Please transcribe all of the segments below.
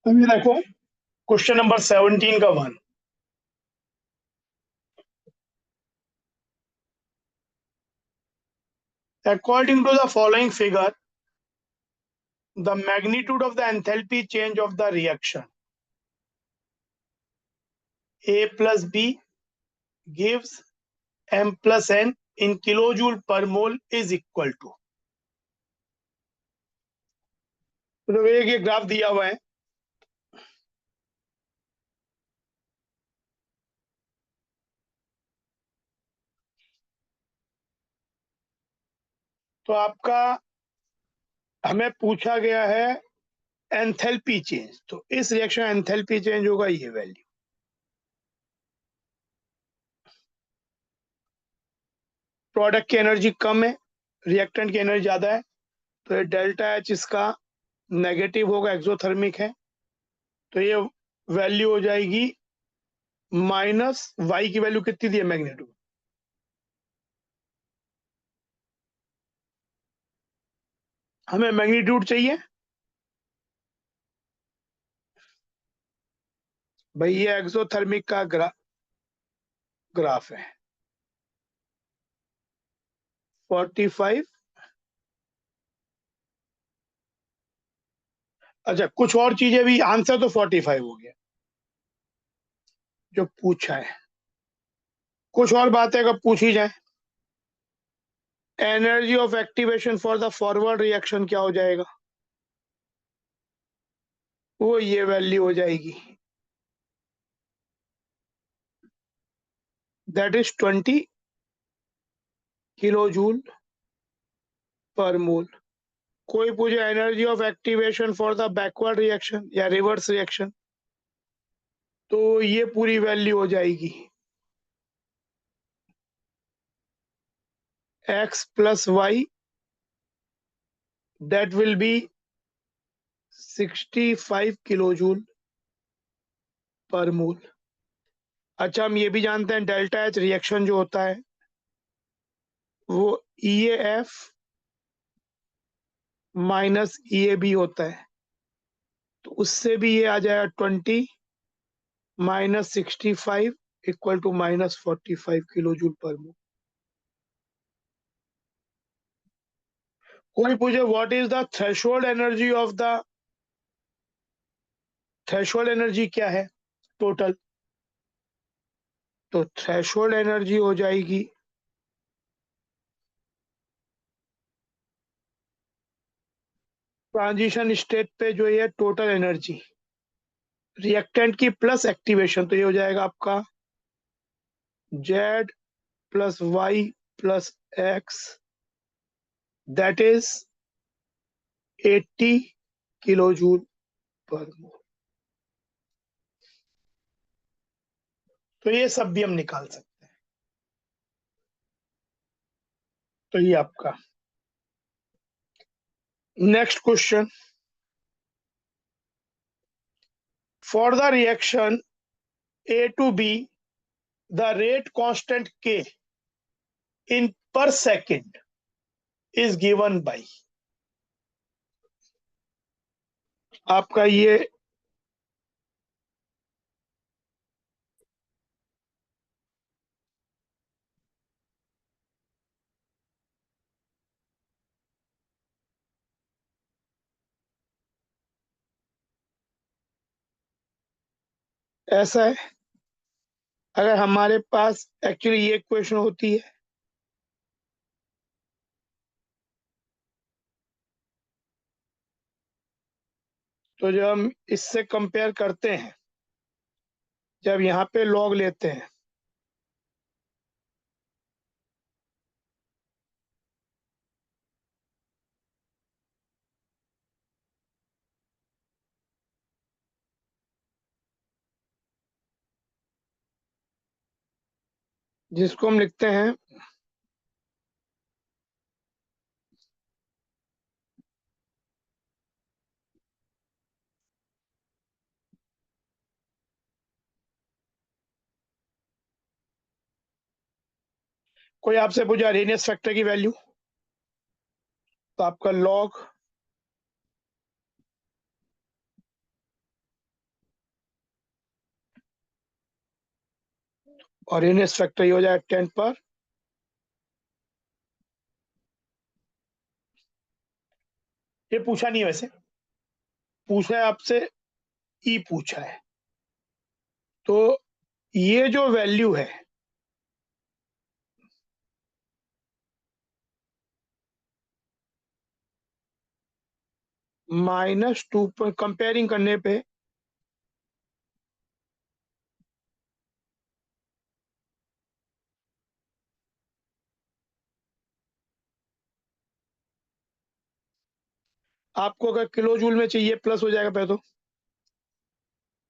अभी देखो question number 17 का one. According to the following figure, the magnitude of the enthalpy change of the reaction A plus B gives M plus N in kilojoule per mole is equal to। तो एक ये graph दिया हुआ है। तो आपका हमें पूछा गया है एंथैल्पी चेंज, तो इस रिएक्शन एंथैल्पी चेंज होगा ये वैल्यू। प्रोडक्ट की एनर्जी कम है, रिएक्टेंट की एनर्जी ज्यादा है, तो ये डेल्टा एच इसका नेगेटिव होगा, एक्सोथर्मिक है, तो ये वैल्यू हो जाएगी माइनस वाई की वैल्यू कितनी दी है मैग्नीट्यूड। हमें मैग्नीट्यूड चाहिए भाई, ये एक्सोथर्मिक का ग्राफ है 45। अच्छा, कुछ और चीजें भी, आंसर तो 45 हो गया जो पूछा है। कुछ और बातें अगर पूछी जाए, energy of activation for the forward reaction क्या हो जाएगा, वो ये वैल्यू हो जाएगी, दैट इज 20 किलो जूल पर मोल। कोई पूछे energy of activation for the backward reaction या रिवर्स रिएक्शन, तो ये पूरी वैल्यू हो जाएगी x plus y, that will be 65 kilojoule per मोल। अच्छा, हम ये भी जानते हैं डेल्टा एच रिएक्शन जो होता है वो EAF माइनस EAB होता है, तो उससे भी ये आ जाएगा 20 minus 65 equal to minus 45 kilojoule per mole. कोई पूछे what is the threshold energy of the, threshold energy क्या है टोटल, तो थ्रेशोल्ड एनर्जी हो जाएगी ट्रांजिशन स्टेट पे जो ये टोटल एनर्जी रिएक्टेंट की प्लस एक्टिवेशन, तो ये हो जाएगा आपका Z plus Y plus X, that is 80 kilojoule per mole. तो ये सब भी हम निकाल सकते हैं। तो ये आपका next question, for the reaction A to B the rate constant K in per second is given by। आपका ये ऐसा है, अगर हमारे पास एक्चुअली ये क्वेश्चन होती है तो जब हम इससे कंपेयर करते हैं, जब यहाँ पे लॉग लेते हैं, जिसको हम लिखते हैं कोई आपसे पूछा रेडियस फैक्टर की वैल्यू, तो आपका लॉग और इनएस फैक्टर ये हो जाएगा 10 पर। ये पूछा नहीं है वैसे, पूछा है आपसे, ई पूछा है। तो ये जो वैल्यू है -2 पर कंपेयरिंग करने पे आपको अगर किलो जूल में चाहिए प्लस हो जाएगा पहले तो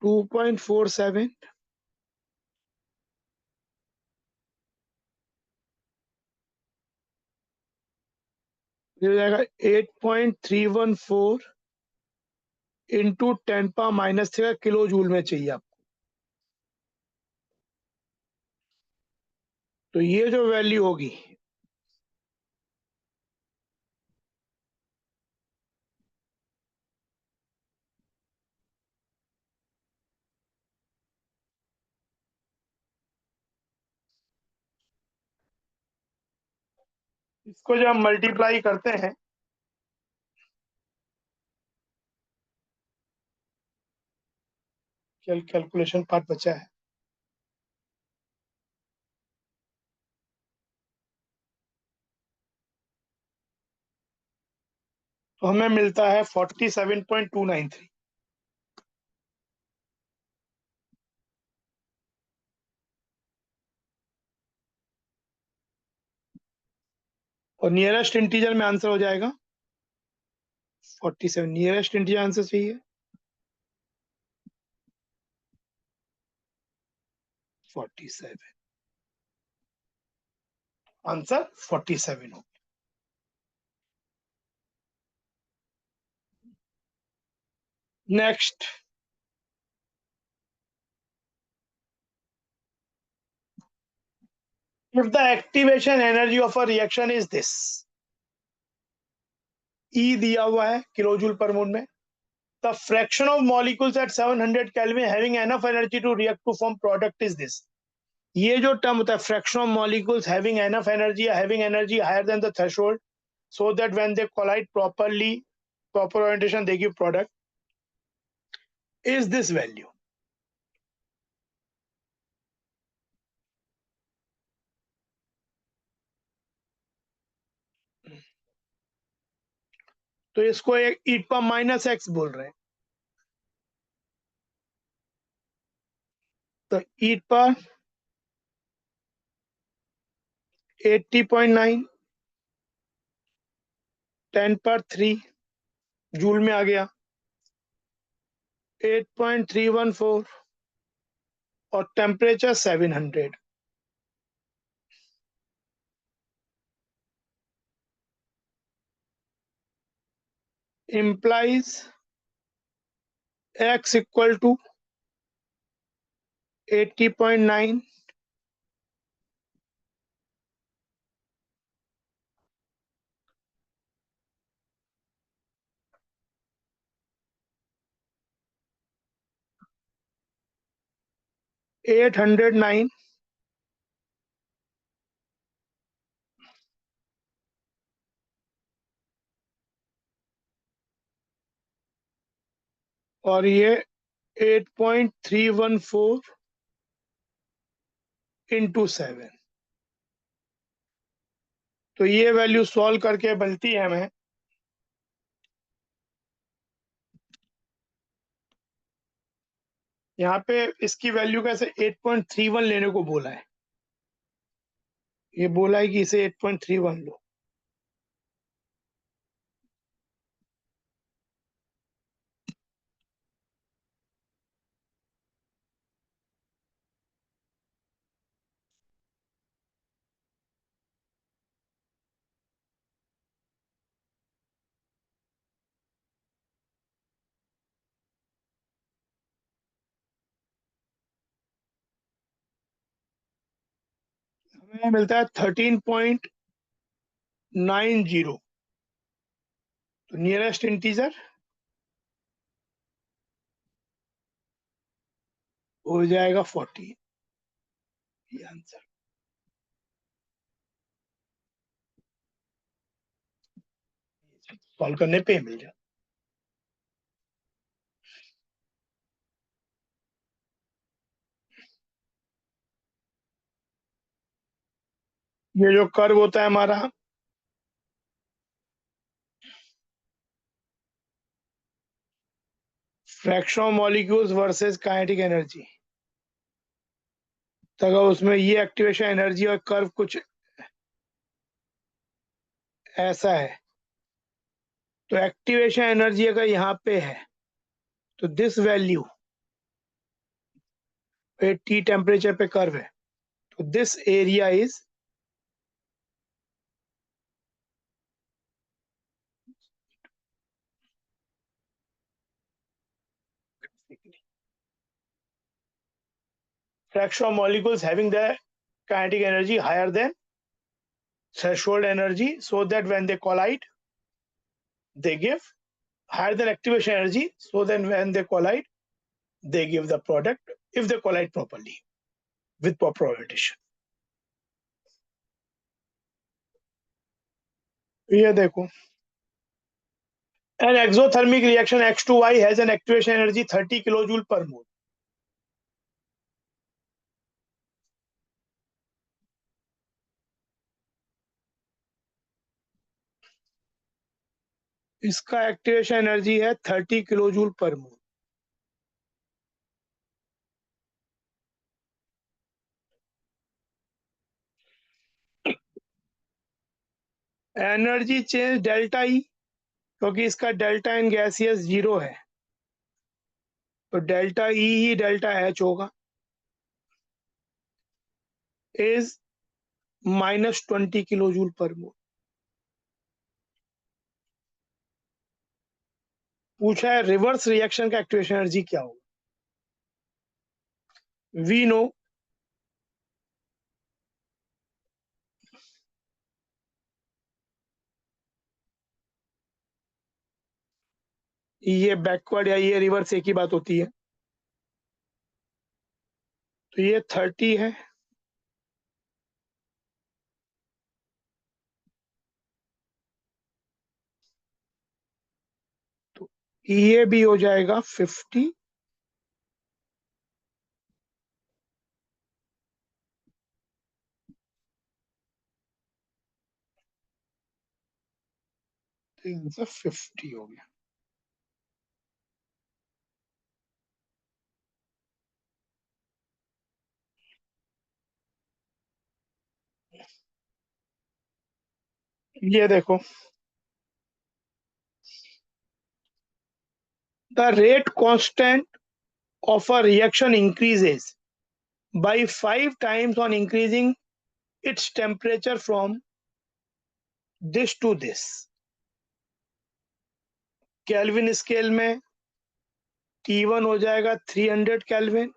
2.47 ये हो जाएगा 8.314 इंटू 10⁻³ किलो जूल में चाहिए आपको। तो ये जो वैल्यू होगी इसको जब हम मल्टीप्लाई करते हैं कैलकुलेशन पार्ट बचा है, तो हमें मिलता है 47.293। और नियरेस्ट इंटीजर में आंसर हो जाएगा 47। नियरेस्ट इंटीजर आंसर चाहिए 47, आंसर 47 हो। Next, if the activation energy of a reaction is this, E दिया हुआ है किलो जूल पर मोल में, the fraction of molecules at 700 Kelvin having enough energy to react to form product is this। ये जो term होता है fraction of molecules having enough energy, having energy higher than the threshold so that when they collide properly, proper orientation they give product, is this value. तो इसको एक e⁻x बोल रहे हैं, तो e⁻80.9 10⁻³ जूल में आ गया, 8.314 और temperature 700। implies x equal to 80.9 809 और ये 8.314 इंटू 7। तो ये वैल्यू सॉल्व करके बनती है हमें यहाँ पे इसकी वैल्यू कैसे 8.31 लेने को बोला है, ये बोला है कि इसे 8.31 लो। हमें मिलता है 13.90। तो नियरेस्ट इंटीजर हो जाएगा 40। ये आंसर सॉल्व करने पे मिल जाए। ये जो कर्व होता है हमारा, fraction of molecules versus kinetic energy, तो अगर उसमें ये एक्टिवेशन एनर्जी और कर्व कुछ ऐसा है, तो एक्टिवेशन एनर्जी अगर यहाँ पे है तो दिस वैल्यू टी टेम्परेचर पे कर्व है, तो this area is fraction of molecules having the kinetic energy higher than threshold energy, so that when they collide, they give higher than activation energy, so then when they collide, they give the product if they collide properly with proper orientation. ये देखो, an exothermic reaction X2Y has an activation energy 30 kilojoule per mole. इसका activation energy है 30 kilojoule per मोल। Energy change delta E, क्योंकि इसका delta in gaseous 0 है, तो delta E ही delta H होगा, is -20 kilojoule per मोल। पूछा है रिवर्स रिएक्शन का एक्टिवेशन एनर्जी क्या होगा। वी नो ये बैकवर्ड या ये रिवर्स एक ही बात होती है, तो ये 30 है, तो ये भी हो जाएगा 50, तो आंसर 50 हो गया। ये देखो, the rate constant of a reaction increases by 5 times on increasing its temperature from this to this। Kelvin scale में T1 हो जाएगा 300 केल्विन,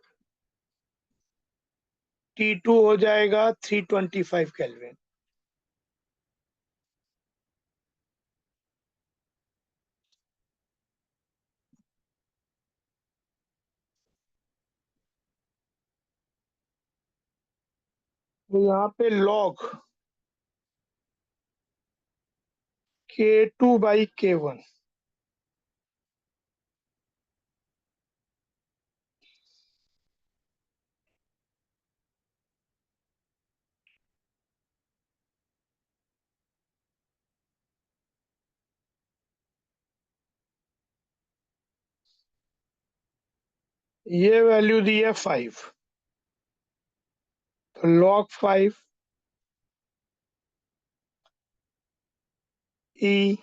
T2 हो जाएगा 325 केल्विन। तो यहाँ पे log K2 by K1, ये वैल्यू दी है 5, तो log 5 E,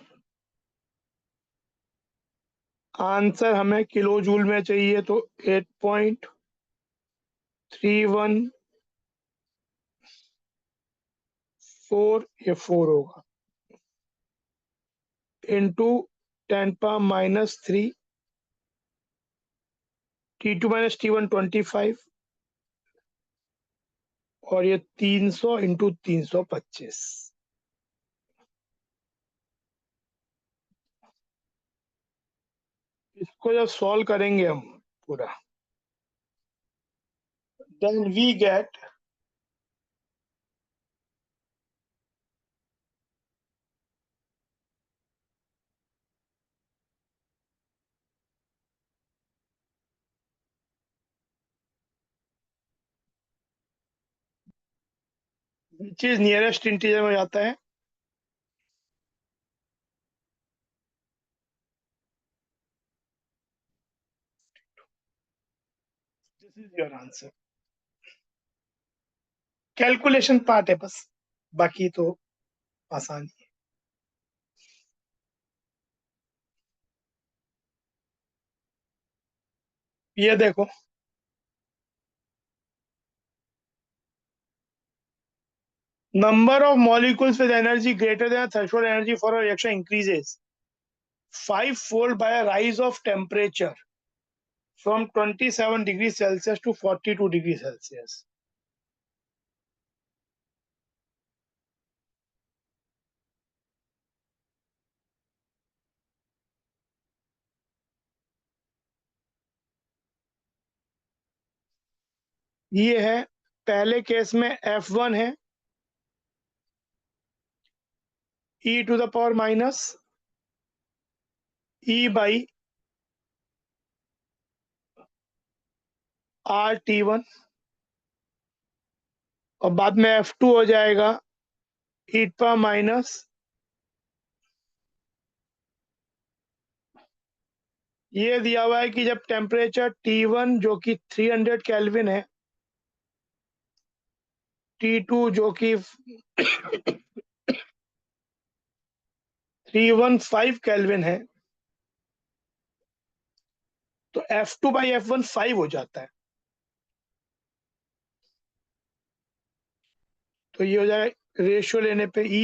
आंसर हमें किलो जूल में चाहिए, तो 8.314, ये 4 होगा, इंटू 10⁻³ T2 माइनस T1 25, और ये 300 इंटू 325। इसको जब सॉल्व करेंगे हम पूरा, देन वी गेट चीज नियरेस्ट इंटीजर में जाता है। This is your answer. Calculation part है बस, बाकी तो आसान ही है। ये देखो, number of molecules with energy greater than threshold energy for a reaction increases five-fold by a rise of temperature from 27 degrees Celsius to 42 degrees Celsius. ये है, पहले केस में F1 है e to the power minus e by r T1, और बाद में F2 हो जाएगा e to the power minus, ये दिया हुआ है कि जब टेम्परेचर T1 जो कि 300 केल्विन है, T2 जो कि 315 केल्विन है, तो F2 बाई F1 5 हो जाता है। तो ये हो जाएगा रेशियो लेने पे E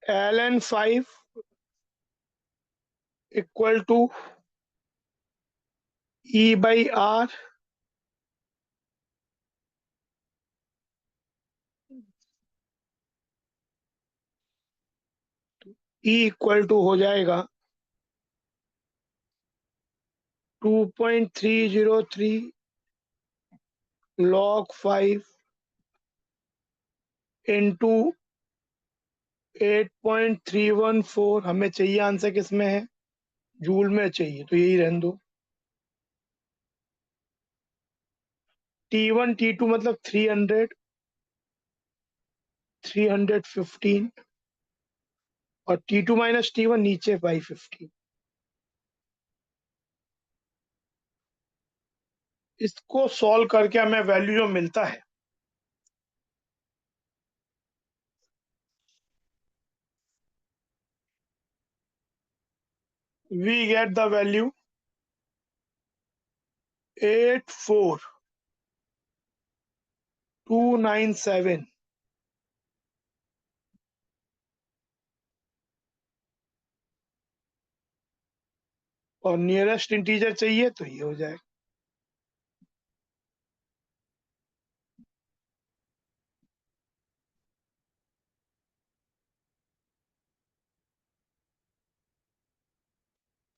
ln 5 equal to E by R E equal to हो जाएगा 2.303 log 5 इंटू 8.314। हमें चाहिए आंसर किस में है, जूल में चाहिए, तो यही रहने दो। T1 T2 मतलब 300 315, और T2 माइनस T1 नीचे बाई 15। इसको सॉल्व करके हमें वैल्यू जो मिलता है, we get the value 84297, और नियरेस्ट इंटीजर चाहिए तो ये हो जाएगा।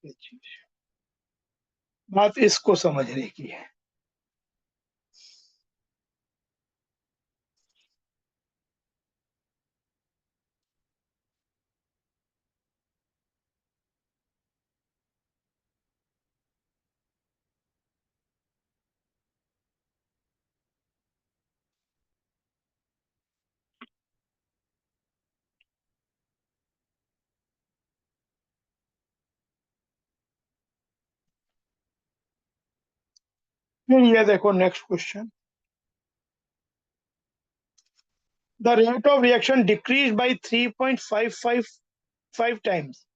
ये चीज, बात इसको समझने की है। फिर ये देखो next question, the rate of reaction decrease by 3.555 times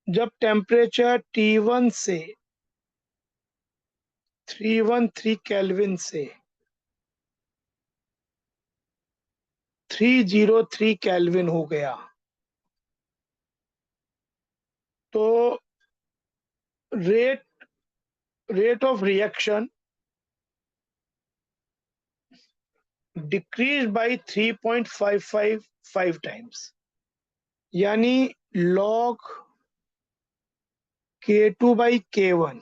जब टेम्परेचर T1 से 313 केल्विन से 303 केल्विन हो गया, तो rate rate of reaction decrease by 3.555 times, यानी log K2 by K1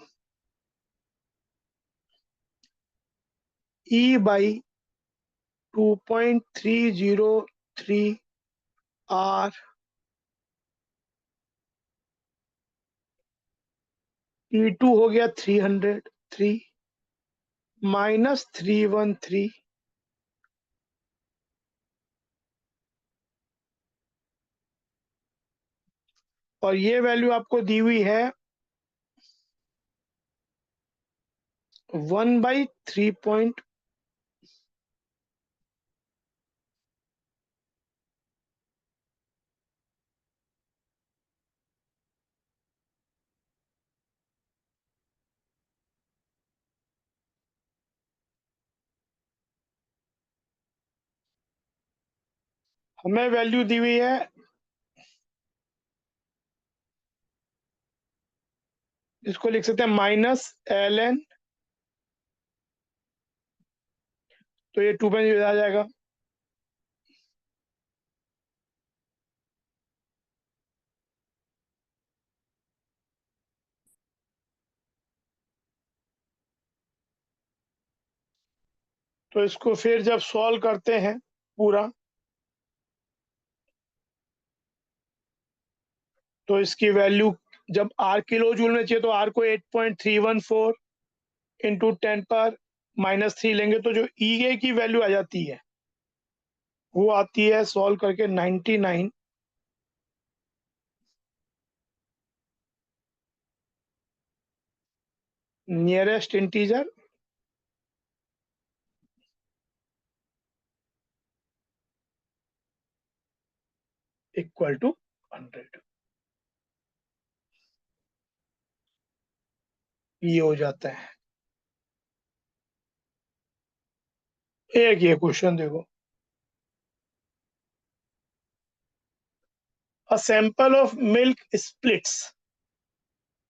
E by 2.303 R T2 हो गया 303 -313, और ये वैल्यू आपको दी हुई है 1/3 हमें वैल्यू दी हुई है, इसको लिख सकते हैं -ln, तो ये 2 पे आ जाएगा। तो इसको फिर जब सॉल्व करते हैं पूरा, तो इसकी वैल्यू जब R किलो जूल में चाहिए तो R को 8.314 इंटू 10⁻³ लेंगे तो जो E की वैल्यू आ जाती है वो आती है सॉल्व करके 99 नियरेस्ट इंटीजर इक्वल टू 100। ये हो जाता है। एक ये क्वेश्चन देखो, a sample of milk splits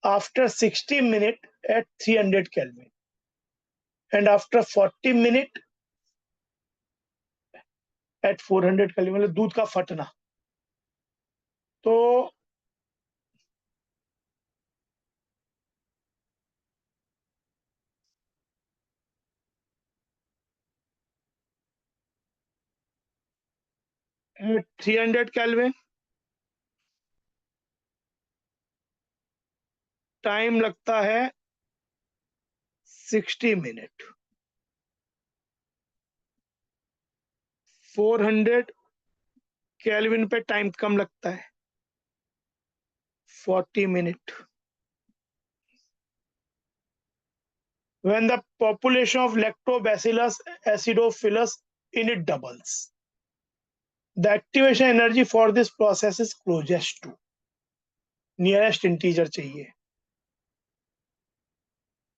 after 60 minutes at 300 Kelvin and after 40 minutes at 400 Kelvin, मतलब दूध का फटना। तो 300 Kelvin टाइम लगता है 60 मिनट, 400 केल्विन पे टाइम कम लगता है 40 minute. When the population of Lactobacillus acidophilus in it doubles, the activation energy for this process is closest to, nearest integer चाहिए।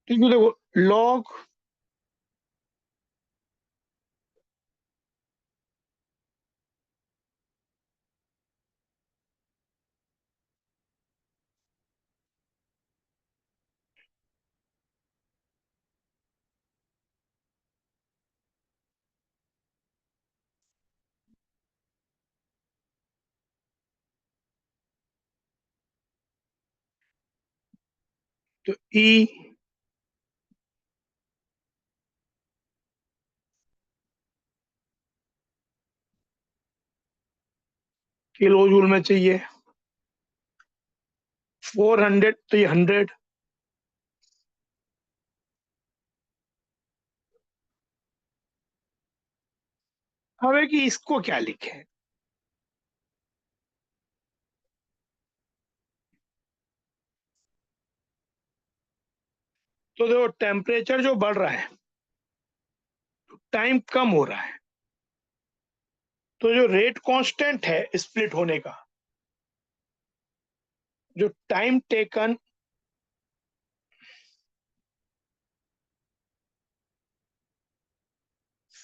ठीक है, देखो लॉग तो ई किलो जूल में चाहिए, 400 तो ये 100, हमें कि इसको क्या लिखे, तो देखो टेम्परेचर जो बढ़ रहा है टाइम कम हो रहा है, तो जो रेट कांस्टेंट है स्प्लिट होने का, जो time taken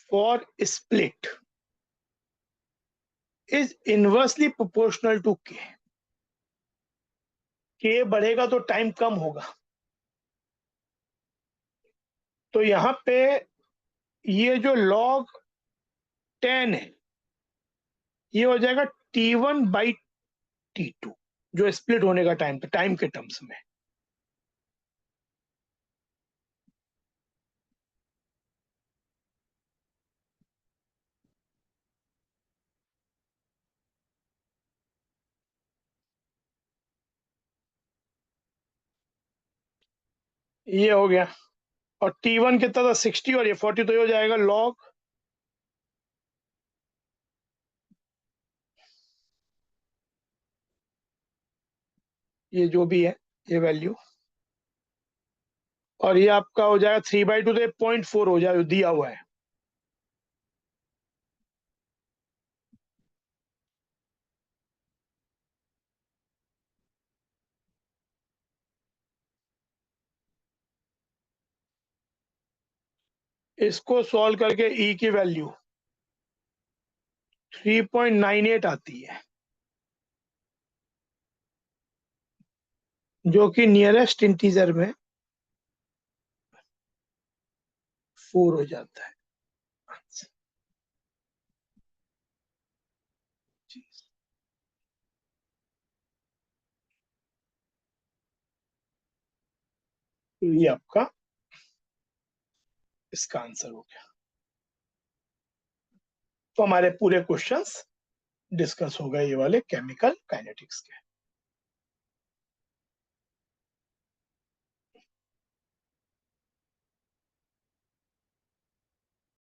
for split is inversely proportional to K बढ़ेगा तो टाइम कम होगा। तो यहाँ पे ये जो log 10 है ये हो जाएगा T1/T2, जो स्प्लिट होने का टाइम, टाइम के टर्म्स में। ये हो गया। और T1 कितना था 60 और ये 40, तो ये हो जाएगा log ये जो भी है ये वैल्यू, और ये आपका हो जाएगा 3/2, तो ये 0.4 हो जाएगा, दिया हुआ है। इसको सॉल्व करके E की वैल्यू 3.98 आती है, जो कि नियरेस्ट इंटीजर में 4 हो जाता है। तो ये आपका इसका आंसर हो गया। तो हमारे पूरे क्वेश्चंस डिस्कस हो गए ये वाले केमिकल काइनेटिक्स के।